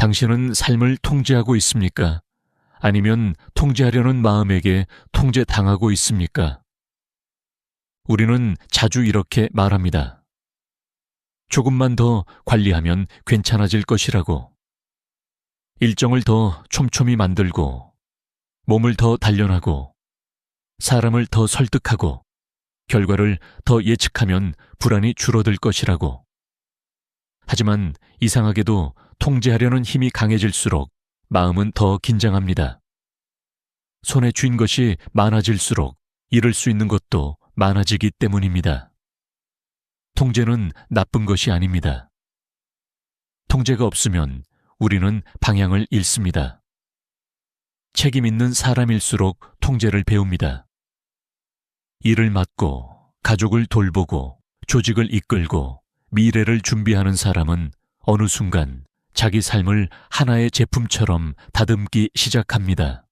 당신은 삶을 통제하고 있습니까? 아니면 통제하려는 마음에게 통제당하고 있습니까? 우리는 자주 이렇게 말합니다. 조금만 더 관리하면 괜찮아질 것이라고. 일정을 더 촘촘히 만들고, 몸을 더 단련하고, 사람을 더 설득하고, 결과를 더 예측하면 불안이 줄어들 것이라고. 하지만 이상하게도 통제하려는 힘이 강해질수록 마음은 더 긴장합니다. 손에 쥔 것이 많아질수록 잃을 수 있는 것도 많아지기 때문입니다. 통제는 나쁜 것이 아닙니다. 통제가 없으면 우리는 방향을 잃습니다. 책임 있는 사람일수록 통제를 배웁니다. 일을 맡고, 가족을 돌보고, 조직을 이끌고, 미래를 준비하는 사람은 어느 순간 자기 삶을 하나의 제품처럼 다듬기 시작합니다.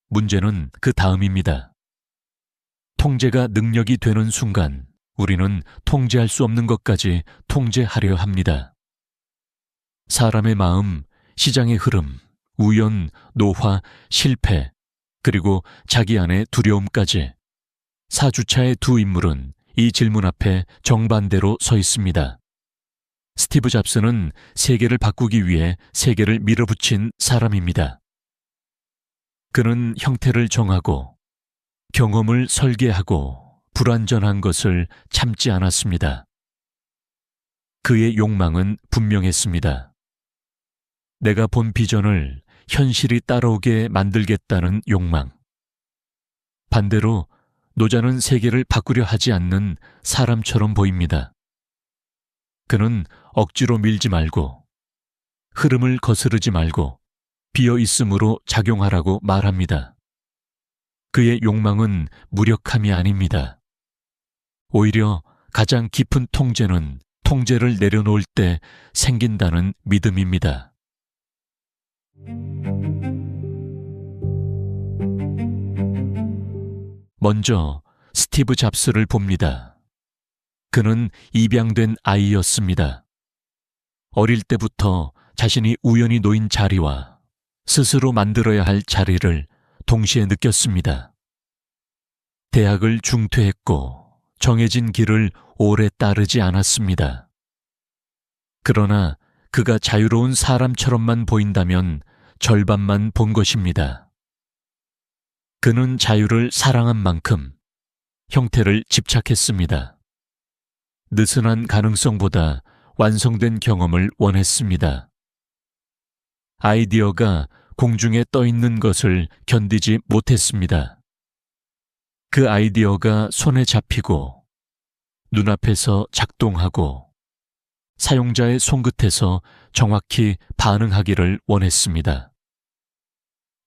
문제는 그 다음입니다. 통제가 능력이 되는 순간 우리는 통제할 수 없는 것까지 통제하려 합니다. 사람의 마음, 시장의 흐름, 우연, 노화, 실패, 그리고 자기 안의 두려움까지. 사주차의 두 인물은 이 질문 앞에 정반대로 서 있습니다. 스티브 잡스는 세계를 바꾸기 위해 세계를 밀어붙인 사람입니다. 그는 형태를 정하고 경험을 설계하고 불완전한 것을 참지 않았습니다. 그의 욕망은 분명했습니다. 내가 본 비전을 현실이 따라오게 만들겠다는 욕망. 반대로 노자는 세계를 바꾸려 하지 않는 사람처럼 보입니다. 그는 억지로 밀지 말고, 흐름을 거스르지 말고 비어 있음으로 작용하라고 말합니다. 그의 욕망은 무력함이 아닙니다. 오히려 가장 깊은 통제는 통제를 내려놓을 때 생긴다는 믿음입니다. 먼저 스티브 잡스를 봅니다. 그는 입양된 아이였습니다. 어릴 때부터 자신이 우연히 놓인 자리와 스스로 만들어야 할 자리를 동시에 느꼈습니다. 대학을 중퇴했고 정해진 길을 오래 따르지 않았습니다. 그러나 그가 자유로운 사람처럼만 보인다면 절반만 본 것입니다. 그는 자유를 사랑한 만큼 형태를 집착했습니다. 느슨한 가능성보다 완성된 경험을 원했습니다. 아이디어가 공중에 떠 있는 것을 견디지 못했습니다. 그 아이디어가 손에 잡히고 눈앞에서 작동하고 사용자의 손끝에서 정확히 반응하기를 원했습니다.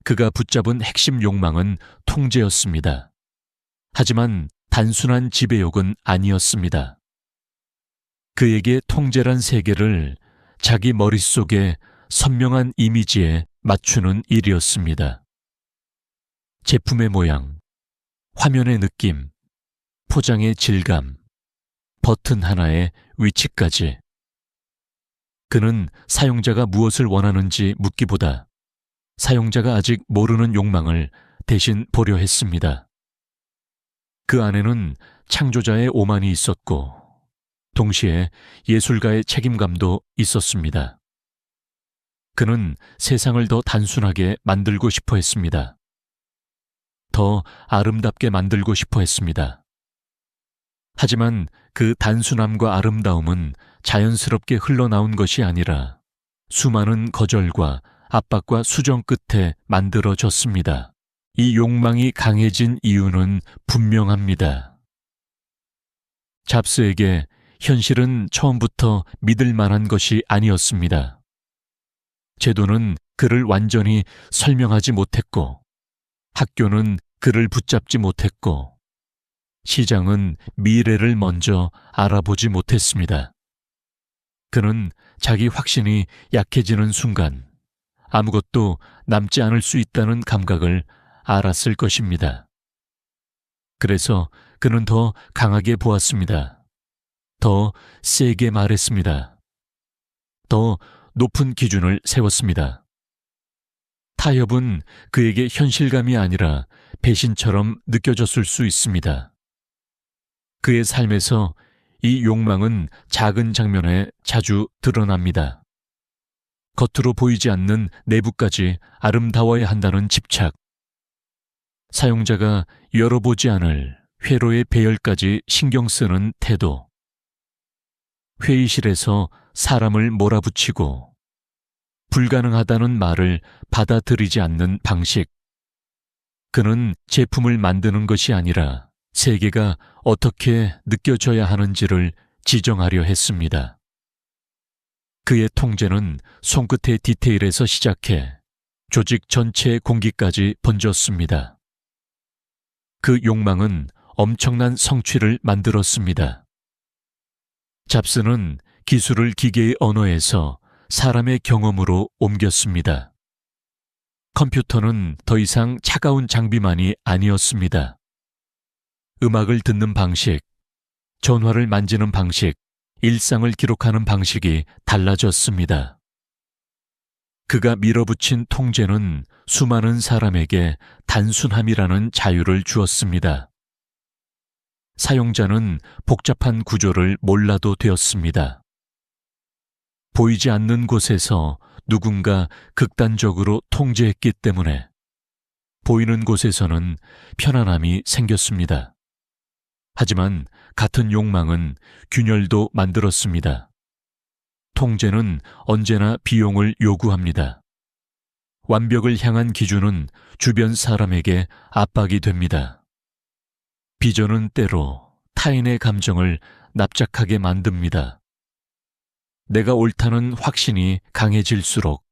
그가 붙잡은 핵심 욕망은 통제였습니다. 하지만 단순한 지배욕은 아니었습니다. 그에게 통제란 세계를 자기 머릿속에 선명한 이미지에 맞추는 일이었습니다. 제품의 모양, 화면의 느낌, 포장의 질감, 버튼 하나의 위치까지. 그는 사용자가 무엇을 원하는지 묻기보다 사용자가 아직 모르는 욕망을 대신 보려 했습니다. 그 안에는 창조자의 오만이 있었고 동시에 예술가의 책임감도 있었습니다. 그는 세상을 더 단순하게 만들고 싶어 했습니다. 더 아름답게 만들고 싶어 했습니다. 하지만 그 단순함과 아름다움은 자연스럽게 흘러나온 것이 아니라 수많은 거절과 압박과 수정 끝에 만들어졌습니다. 이 욕망이 강해진 이유는 분명합니다. 잡스에게 현실은 처음부터 믿을 만한 것이 아니었습니다. 제도는 그를 완전히 설명하지 못했고, 학교는 그를 붙잡지 못했고, 시장은 미래를 먼저 알아보지 못했습니다. 그는 자기 확신이 약해지는 순간 아무것도 남지 않을 수 있다는 감각을 알았을 것입니다. 그래서 그는 더 강하게 보았습니다. 더 세게 말했습니다. 더 높은 기준을 세웠습니다. 타협은 그에게 현실감이 아니라 배신처럼 느껴졌을 수 있습니다. 그의 삶에서 이 욕망은 작은 장면에 자주 드러납니다. 겉으로 보이지 않는 내부까지 아름다워야 한다는 집착, 사용자가 열어보지 않을 회로의 배열까지 신경 쓰는 태도, 회의실에서 사람을 몰아붙이고 불가능하다는 말을 받아들이지 않는 방식. 그는 제품을 만드는 것이 아니라 세계가 어떻게 느껴져야 하는지를 지정하려 했습니다. 그의 통제는 손끝의 디테일에서 시작해 조직 전체의 공기까지 번졌습니다. 그 욕망은 엄청난 성취를 만들었습니다. 잡스는 기술을 기계의 언어에서 사람의 경험으로 옮겼습니다. 컴퓨터는 더 이상 차가운 장비만이 아니었습니다. 음악을 듣는 방식, 전화를 만지는 방식, 일상을 기록하는 방식이 달라졌습니다. 그가 밀어붙인 통제는 수많은 사람에게 단순함이라는 자유를 주었습니다. 사용자는 복잡한 구조를 몰라도 되었습니다. 보이지 않는 곳에서 누군가 극단적으로 통제했기 때문에 보이는 곳에서는 편안함이 생겼습니다. 하지만 같은 욕망은 균열도 만들었습니다. 통제는 언제나 비용을 요구합니다. 완벽을 향한 기준은 주변 사람에게 압박이 됩니다. 비전은 때로 타인의 감정을 납작하게 만듭니다. 내가 옳다는 확신이 강해질수록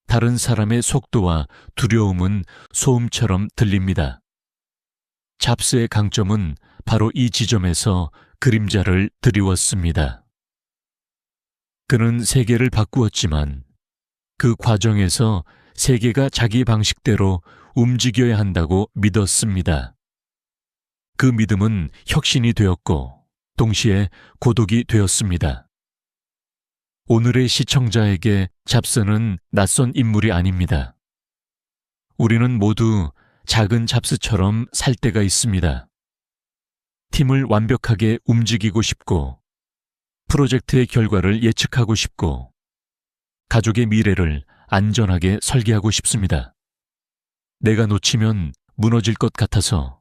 다른 사람의 속도와 두려움은 소음처럼 들립니다. 잡스의 강점은 바로 이 지점에서 그림자를 드리웠습니다. 그는 세계를 바꾸었지만 그 과정에서 세계가 자기 방식대로 움직여야 한다고 믿었습니다. 그 믿음은 혁신이 되었고 동시에 고독이 되었습니다. 오늘의 시청자에게 잡스는 낯선 인물이 아닙니다. 우리는 모두 작은 잡스처럼 살 때가 있습니다. 팀을 완벽하게 움직이고 싶고, 프로젝트의 결과를 예측하고 싶고, 가족의 미래를 안전하게 설계하고 싶습니다. 내가 놓치면 무너질 것 같아서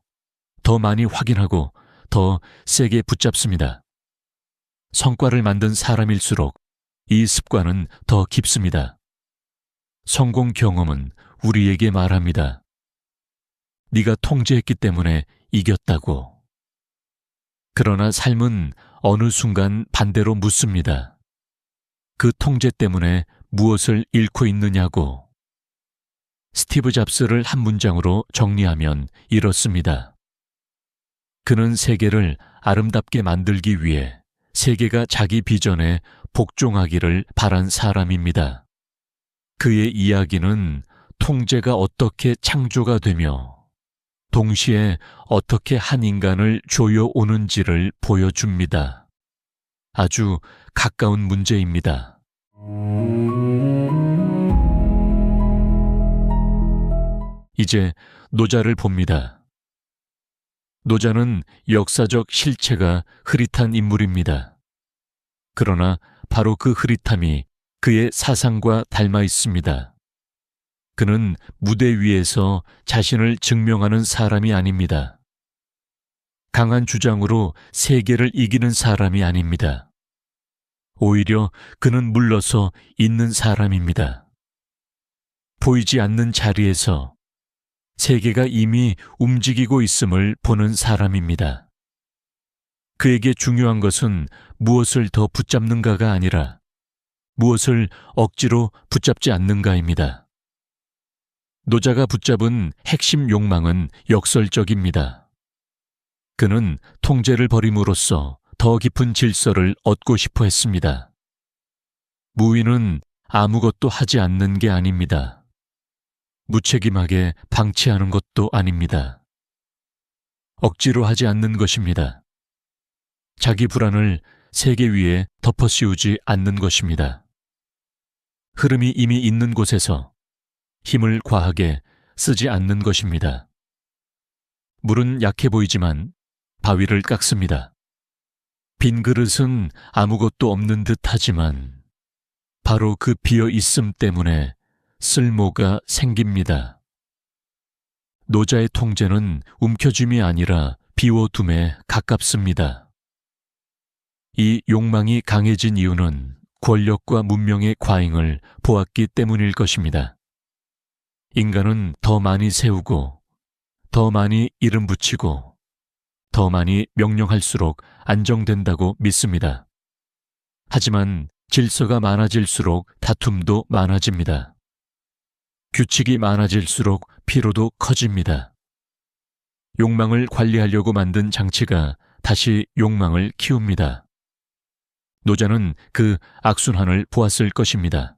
더 많이 확인하고 더 세게 붙잡습니다. 성과를 만든 사람일수록 이 습관은 더 깊습니다. 성공 경험은 우리에게 말합니다. 네가 통제했기 때문에 이겼다고. 그러나 삶은 어느 순간 반대로 묻습니다. 그 통제 때문에 무엇을 잃고 있느냐고. 스티브 잡스를 한 문장으로 정리하면 이렇습니다. 그는 세계를 아름답게 만들기 위해 세계가 자기 비전에 복종하기를 바란 사람입니다. 그의 이야기는 통제가 어떻게 창조가 되며 동시에 어떻게 한 인간을 조여오는지를 보여줍니다. 아주 가까운 문제입니다. 이제 노자를 봅니다. 노자는 역사적 실체가 흐릿한 인물입니다. 그러나 바로 그 흐릿함이 그의 사상과 닮아 있습니다. 그는 무대 위에서 자신을 증명하는 사람이 아닙니다. 강한 주장으로 세계를 이기는 사람이 아닙니다. 오히려 그는 물러서 있는 사람입니다. 보이지 않는 자리에서 세계가 이미 움직이고 있음을 보는 사람입니다. 그에게 중요한 것은 무엇을 더 붙잡는가가 아니라 무엇을 억지로 붙잡지 않는가입니다. 노자가 붙잡은 핵심 욕망은 역설적입니다. 그는 통제를 버림으로써 더 깊은 질서를 얻고 싶어 했습니다. 무위는 아무것도 하지 않는 게 아닙니다. 무책임하게 방치하는 것도 아닙니다. 억지로 하지 않는 것입니다. 자기 불안을 세계 위에 덮어씌우지 않는 것입니다. 흐름이 이미 있는 곳에서 힘을 과하게 쓰지 않는 것입니다. 물은 약해 보이지만 바위를 깎습니다. 빈 그릇은 아무것도 없는 듯 하지만 바로 그 비어 있음 때문에 쓸모가 생깁니다. 노자의 통제는 움켜쥡이 아니라 비워둠에 가깝습니다. 이 욕망이 강해진 이유는 권력과 문명의 과잉을 보았기 때문일 것입니다. 인간은 더 많이 세우고, 더 많이 이름 붙이고, 더 많이 명령할수록 안정된다고 믿습니다. 하지만 질서가 많아질수록 다툼도 많아집니다. 규칙이 많아질수록 피로도 커집니다. 욕망을 관리하려고 만든 장치가 다시 욕망을 키웁니다. 노자는 그 악순환을 보았을 것입니다.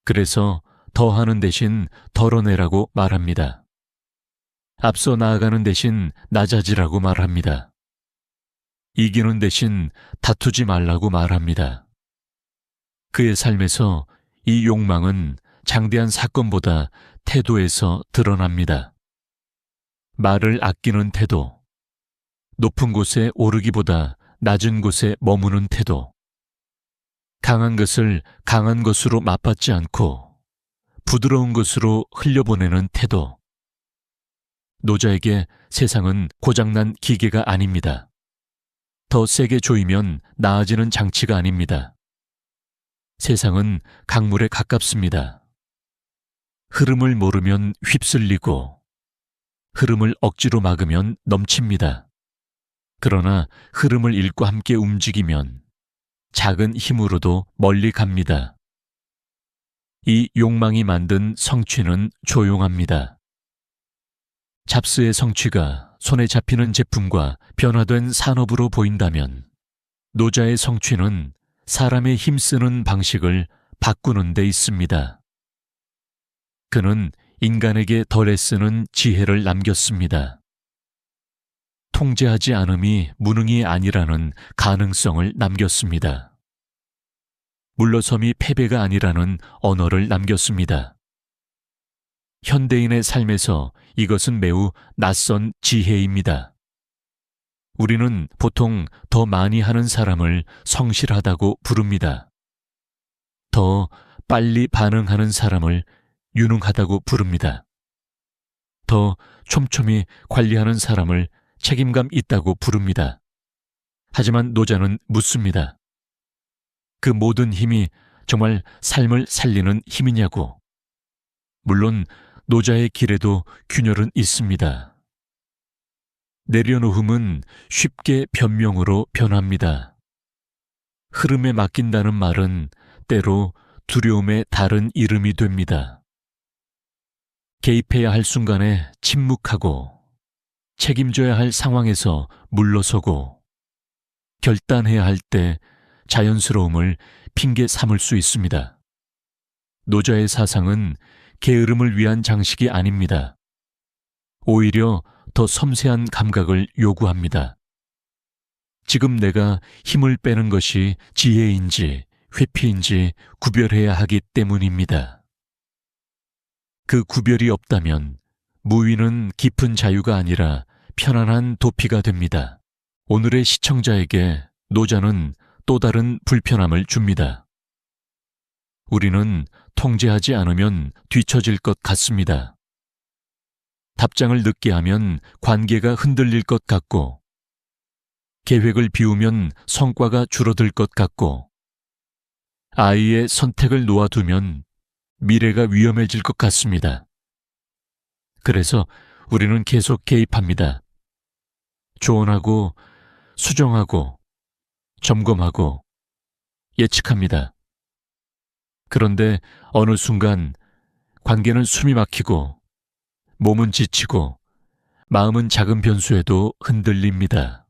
그래서 더하는 대신 덜어내라고 말합니다. 앞서 나아가는 대신 낮아지라고 말합니다. 이기는 대신 다투지 말라고 말합니다. 그의 삶에서 이 욕망은 장대한 사건보다 태도에서 드러납니다. 말을 아끼는 태도, 높은 곳에 오르기보다 낮은 곳에 머무는 태도, 강한 것을 강한 것으로 맞받지 않고 부드러운 것으로 흘려보내는 태도. 노자에게 세상은 고장난 기계가 아닙니다. 더 세게 조이면 나아지는 장치가 아닙니다. 세상은 강물에 가깝습니다. 흐름을 모르면 휩쓸리고 흐름을 억지로 막으면 넘칩니다. 그러나 흐름을 읽고 함께 움직이면 작은 힘으로도 멀리 갑니다. 이 욕망이 만든 성취는 조용합니다. 잡스의 성취가 손에 잡히는 제품과 변화된 산업으로 보인다면 노자의 성취는 사람의 힘쓰는 방식을 바꾸는 데 있습니다. 그는 인간에게 덜 애쓰는 지혜를 남겼습니다. 통제하지 않음이 무능이 아니라는 가능성을 남겼습니다. 물러섬이 패배가 아니라는 언어를 남겼습니다. 현대인의 삶에서 이것은 매우 낯선 지혜입니다. 우리는 보통 더 많이 하는 사람을 성실하다고 부릅니다. 더 빨리 반응하는 사람을 유능하다고 부릅니다. 더 촘촘히 관리하는 사람을 책임감 있다고 부릅니다. 하지만 노자는 묻습니다. 그 모든 힘이 정말 삶을 살리는 힘이냐고. 물론 노자의 길에도 균열은 있습니다. 내려놓음은 쉽게 변명으로 변합니다. 흐름에 맡긴다는 말은 때로 두려움의 다른 이름이 됩니다. 개입해야 할 순간에 침묵하고 책임져야 할 상황에서 물러서고 결단해야 할 때 자연스러움을 핑계 삼을 수 있습니다. 노자의 사상은 게으름을 위한 장식이 아닙니다. 오히려 더 섬세한 감각을 요구합니다. 지금 내가 힘을 빼는 것이 지혜인지 회피인지 구별해야 하기 때문입니다. 그 구별이 없다면 무위는 깊은 자유가 아니라 편안한 도피가 됩니다. 오늘의 시청자에게 노자는 또 다른 불편함을 줍니다. 우리는 통제하지 않으면 뒤처질 것 같습니다. 답장을 늦게 하면 관계가 흔들릴 것 같고, 계획을 비우면 성과가 줄어들 것 같고, 아이의 선택을 놓아두면 미래가 위험해질 것 같습니다. 그래서 우리는 계속 개입합니다. 조언하고, 수정하고, 점검하고, 예측합니다. 그런데 어느 순간 관계는 숨이 막히고 몸은 지치고 마음은 작은 변수에도 흔들립니다.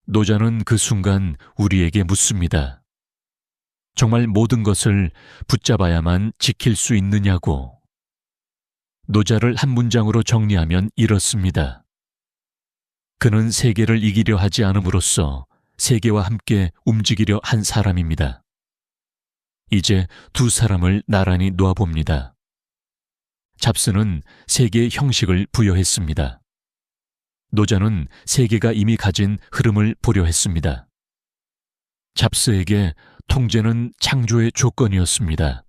노자는 그 순간 우리에게 묻습니다. 정말 모든 것을 붙잡아야만 지킬 수 있느냐고. 노자를 한 문장으로 정리하면 이렇습니다. 그는 세계를 이기려 하지 않음으로써 세계와 함께 움직이려 한 사람입니다. 이제 두 사람을 나란히 놓아봅니다. 잡스는 세계의 형식을 부여했습니다. 노자는 세계가 이미 가진 흐름을 보려 했습니다. 잡스에게 통제는 창조의 조건이었습니다.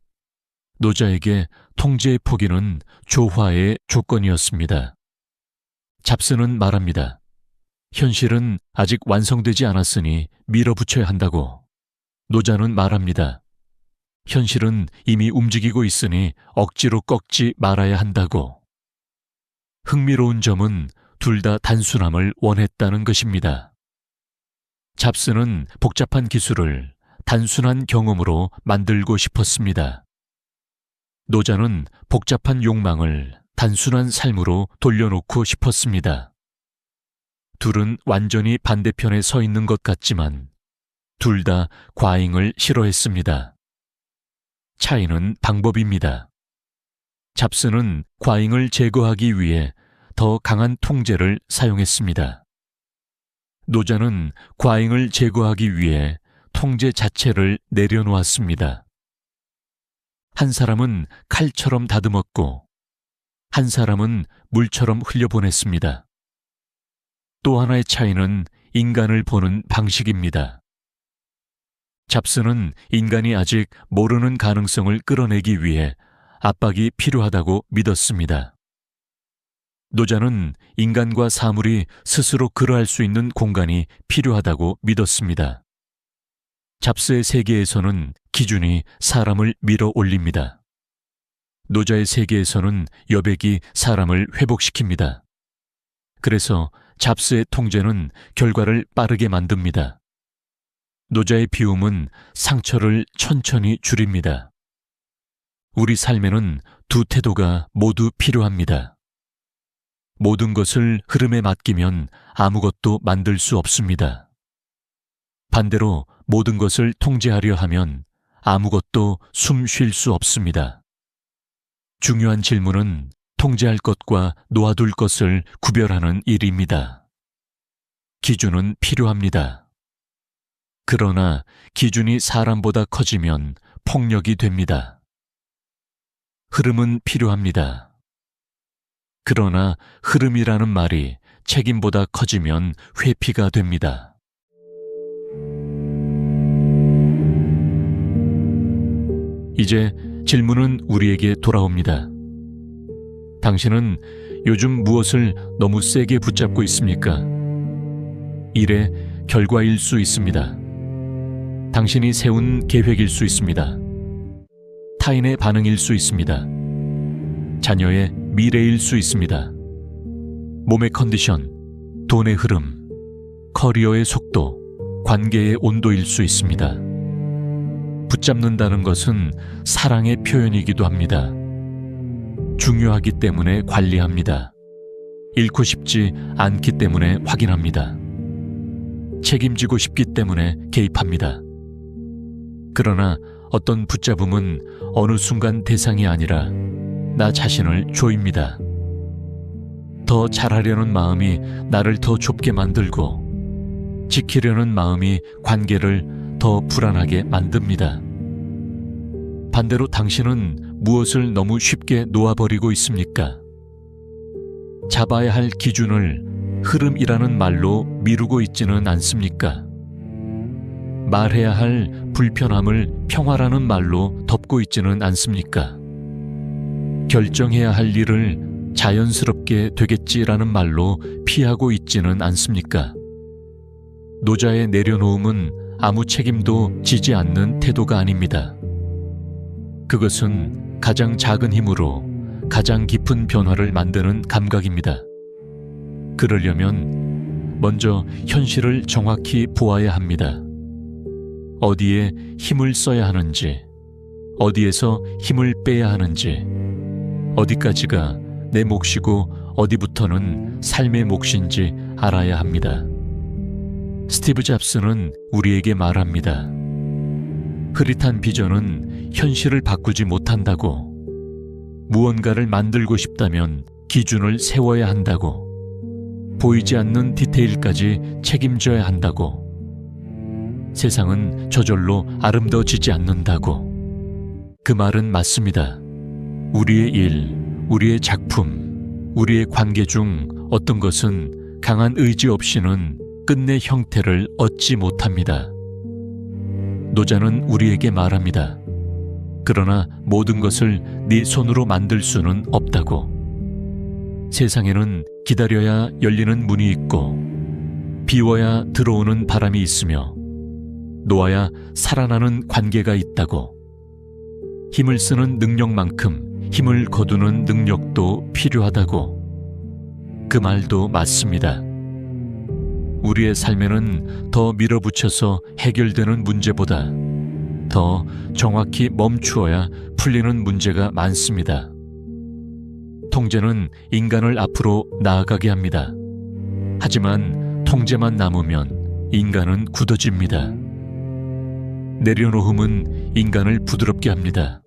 노자에게 통제의 포기는 조화의 조건이었습니다. 잡스는 말합니다. 현실은 아직 완성되지 않았으니 밀어붙여야 한다고. 노자는 말합니다. 현실은 이미 움직이고 있으니 억지로 꺾지 말아야 한다고. 흥미로운 점은 둘 다 단순함을 원했다는 것입니다. 잡스는 복잡한 기술을 단순한 경험으로 만들고 싶었습니다. 노자는 복잡한 욕망을 단순한 삶으로 돌려놓고 싶었습니다. 둘은 완전히 반대편에 서 있는 것 같지만 둘 다 과잉을 싫어했습니다. 차이는 방법입니다. 잡스는 과잉을 제거하기 위해 더 강한 통제를 사용했습니다. 노자는 과잉을 제거하기 위해 통제 자체를 내려놓았습니다. 한 사람은 칼처럼 다듬었고 한 사람은 물처럼 흘려보냈습니다. 또 하나의 차이는 인간을 보는 방식입니다. 잡스는 인간이 아직 모르는 가능성을 끌어내기 위해 압박이 필요하다고 믿었습니다. 노자는 인간과 사물이 스스로 그러할 수 있는 공간이 필요하다고 믿었습니다. 잡스의 세계에서는 기준이 사람을 밀어 올립니다. 노자의 세계에서는 여백이 사람을 회복시킵니다. 그래서 잡스의 통제는 결과를 빠르게 만듭니다. 노자의 비움은 상처를 천천히 줄입니다. 우리 삶에는 두 태도가 모두 필요합니다. 모든 것을 흐름에 맡기면 아무것도 만들 수 없습니다. 반대로 모든 것을 통제하려 하면 아무것도 숨 쉴 수 없습니다. 중요한 질문은 통제할 것과 놓아둘 것을 구별하는 일입니다. 기준은 필요합니다. 그러나 기준이 사람보다 커지면 폭력이 됩니다. 흐름은 필요합니다. 그러나 흐름이라는 말이 책임보다 커지면 회피가 됩니다. 이제 질문은 우리에게 돌아옵니다. 당신은 요즘 무엇을 너무 세게 붙잡고 있습니까? 일의 결과일 수 있습니다. 당신이 세운 계획일 수 있습니다. 타인의 반응일 수 있습니다. 자녀의 미래일 수 있습니다. 몸의 컨디션, 돈의 흐름, 커리어의 속도, 관계의 온도일 수 있습니다. 붙잡는다는 것은 사랑의 표현이기도 합니다. 중요하기 때문에 관리합니다. 잃고 싶지 않기 때문에 확인합니다. 책임지고 싶기 때문에 개입합니다. 그러나 어떤 붙잡음은 어느 순간 대상이 아니라 나 자신을 조입니다. 더 잘하려는 마음이 나를 더 좁게 만들고 지키려는 마음이 관계를 더 불안하게 만듭니다. 반대로 당신은 무엇을 너무 쉽게 놓아버리고 있습니까? 잡아야 할 기준을 흐름이라는 말로 미루고 있지는 않습니까? 말해야 할 불편함을 평화라는 말로 덮고 있지는 않습니까? 결정해야 할 일을 자연스럽게 되겠지라는 말로 피하고 있지는 않습니까? 노자의 내려놓음은 아무 책임도 지지 않는 태도가 아닙니다. 그것은 가장 작은 힘으로 가장 깊은 변화를 만드는 감각입니다. 그러려면 먼저 현실을 정확히 보아야 합니다. 어디에 힘을 써야 하는지, 어디에서 힘을 빼야 하는지, 어디까지가 내 몫이고 어디부터는 삶의 몫인지 알아야 합니다. 스티브 잡스는 우리에게 말합니다. 흐릿한 비전은 현실을 바꾸지 못한다고. 무언가를 만들고 싶다면 기준을 세워야 한다고. 보이지 않는 디테일까지 책임져야 한다고. 세상은 저절로 아름다워지지 않는다고. 그 말은 맞습니다. 우리의 일, 우리의 작품, 우리의 관계 중 어떤 것은 강한 의지 없이는 끝내 형태를 얻지 못합니다. 노자는 우리에게 말합니다. 그러나 모든 것을 네 손으로 만들 수는 없다고. 세상에는 기다려야 열리는 문이 있고 비워야 들어오는 바람이 있으며 놓아야 살아나는 관계가 있다고. 힘을 쓰는 능력만큼 힘을 거두는 능력도 필요하다고. 그 말도 맞습니다. 우리의 삶에는 더 밀어붙여서 해결되는 문제보다 더 정확히 멈추어야 풀리는 문제가 많습니다. 통제는 인간을 앞으로 나아가게 합니다. 하지만 통제만 남으면 인간은 굳어집니다. 내려놓음은 인간을 부드럽게 합니다.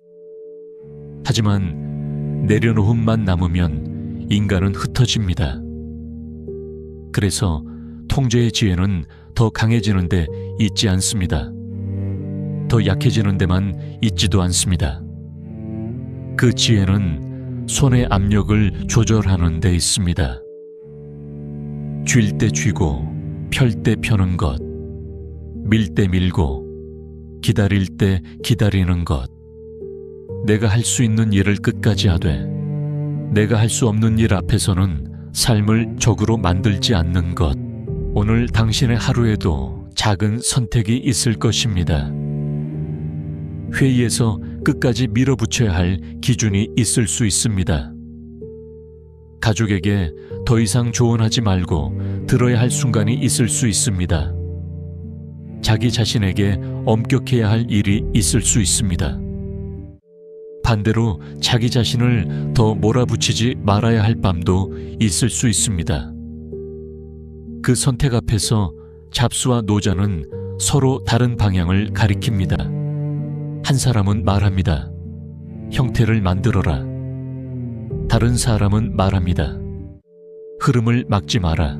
하지만 내려놓음만 남으면 인간은 흩어집니다. 그래서 통제의 지혜는 더 강해지는 데 있지 않습니다. 더 약해지는 데만 있지도 않습니다. 그 지혜는 손의 압력을 조절하는 데 있습니다. 쥘 때 쥐고 펼 때 펴는 것, 밀 때 밀고 기다릴 때 기다리는 것, 내가 할 수 있는 일을 끝까지 하되 내가 할 수 없는 일 앞에서는 삶을 적으로 만들지 않는 것. 오늘 당신의 하루에도 작은 선택이 있을 것입니다. 회의에서 끝까지 밀어붙여야 할 기준이 있을 수 있습니다. 가족에게 더 이상 조언하지 말고 들어야 할 순간이 있을 수 있습니다. 자기 자신에게 엄격해야 할 일이 있을 수 있습니다. 반대로 자기 자신을 더 몰아붙이지 말아야 할 밤도 있을 수 있습니다. 그 선택 앞에서 잡수와 노자는 서로 다른 방향을 가리킵니다. 한 사람은 말합니다. 형태를 만들어라. 다른 사람은 말합니다. 흐름을 막지 마라.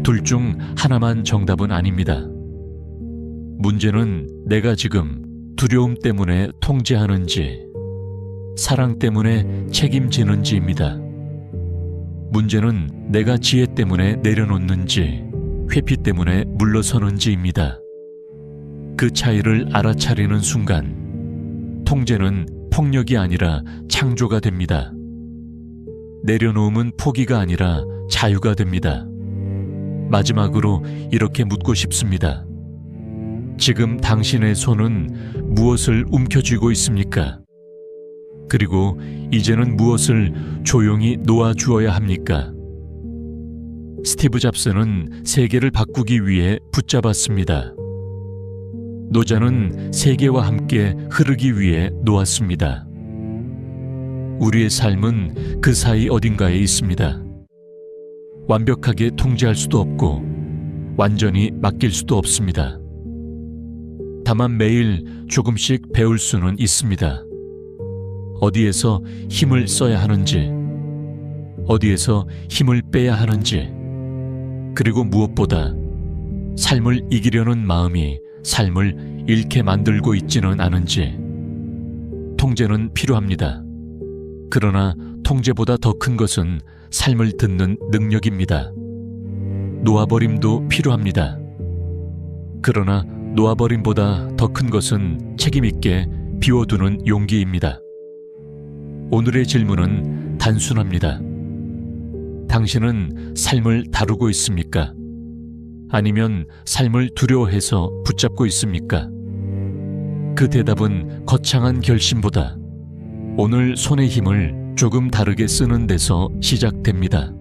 둘 중 하나만 정답은 아닙니다. 문제는 내가 지금 두려움 때문에 통제하는지, 사랑 때문에 책임지는지입니다. 문제는 내가 지혜 때문에 내려놓는지, 회피 때문에 물러서는지입니다. 그 차이를 알아차리는 순간 통제는 폭력이 아니라 창조가 됩니다. 내려놓음은 포기가 아니라 자유가 됩니다. 마지막으로 이렇게 묻고 싶습니다. 지금 당신의 손은 무엇을 움켜쥐고 있습니까? 그리고 이제는 무엇을 조용히 놓아주어야 합니까? 스티브 잡스는 세계를 바꾸기 위해 붙잡았습니다. 노자는 세계와 함께 흐르기 위해 놓았습니다. 우리의 삶은 그 사이 어딘가에 있습니다. 완벽하게 통제할 수도 없고 완전히 맡길 수도 없습니다. 다만 매일 조금씩 배울 수는 있습니다. 어디에서 힘을 써야 하는지, 어디에서 힘을 빼야 하는지, 그리고 무엇보다 삶을 이기려는 마음이 삶을 잃게 만들고 있지는 않은지. 통제는 필요합니다. 그러나 통제보다 더 큰 것은 삶을 듣는 능력입니다. 놓아버림도 필요합니다. 그러나 놓아버림보다 더 큰 것은 책임있게 비워두는 용기입니다. 오늘의 질문은 단순합니다. 당신은 삶을 다루고 있습니까? 아니면 삶을 두려워해서 붙잡고 있습니까? 그 대답은 거창한 결심보다 오늘 손의 힘을 조금 다르게 쓰는 데서 시작됩니다.